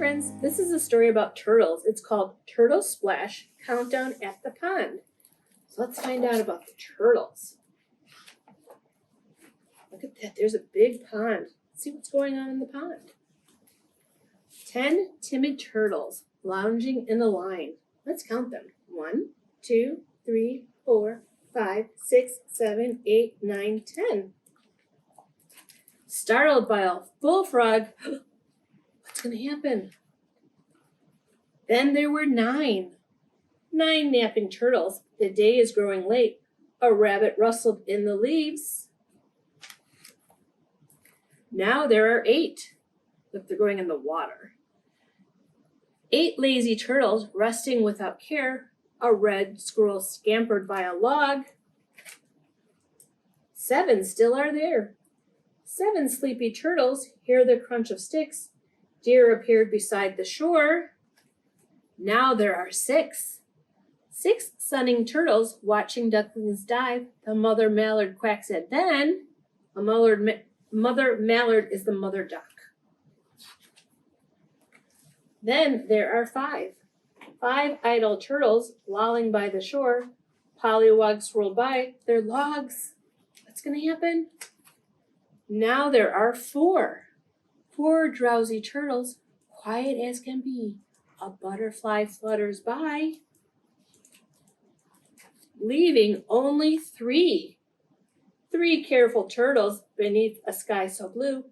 friends, this is a story about turtles. It's called Turtle Splash Countdown at the Pond. So let's find out about the turtles. Look at that, there's a big pond. Let's see what's going on in the pond. 10 timid turtles lounging in a line. Let's count them. 1, 2, 3, 4, 5, 6, 7, 8, 9, 10. Startled by a bullfrog, what's going to happen? Then there were 9 napping turtles. The day is growing late. A rabbit rustled in the leaves. Now there are 8. Look, they're going in the water. 8 lazy turtles resting without care. A red squirrel scampered by a log. 7 still are there. 7 sleepy turtles hear the crunch of sticks. Deer appeared beside the shore. Now there are 6. 6 sunning turtles watching ducklings dive. The mother mallard quacks at then. Mother mallard is the mother duck. Then there are 5. 5 idle turtles lolling by the shore. Pollywogs swirled by their logs. What's going to happen? Now there are 4. 4 drowsy turtles, quiet as can be. A butterfly flutters by, leaving only 3. 3 careful turtles beneath a sky so blue.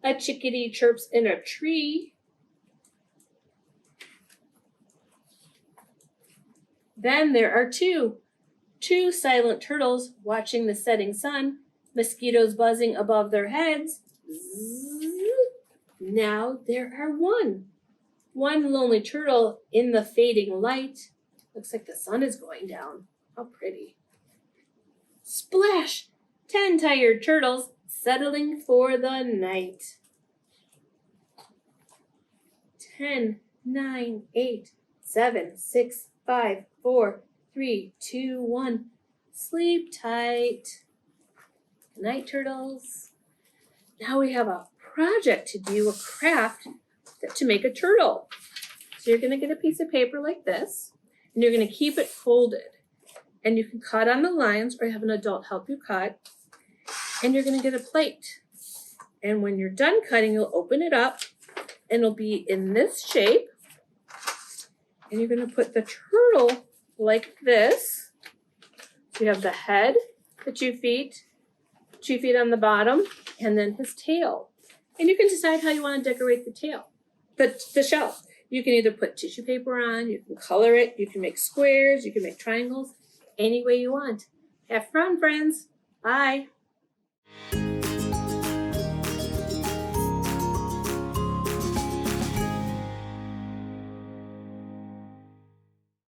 A chickadee chirps in a tree. Then there are 2 silent turtles watching the setting sun. Mosquitoes buzzing above their heads. Now there are 1 lonely turtle in the fading light. Looks like the sun is going down. How pretty. Splash! 10 tired turtles settling for the night. 10, 9, 8, 7, 6, 5, 4, 3, 2, 1. Sleep tight. Good night, turtles. Now we have a project to do, a craft to make a turtle. So you're going to get a piece of paper like this, and you're going to keep it folded. And you can cut on the lines or have an adult help you cut. And you're going to get a plate. And when you're done cutting, you'll open it up, and it'll be in this shape. And you're going to put the turtle like this. So you have the head, the 2 feet, 2 feet on the bottom, and then his tail. And you can decide how you want to decorate the tail, the shell. You can either put tissue paper on, you can color it, you can make squares, you can make triangles, any way you want. Have fun, friends. Bye.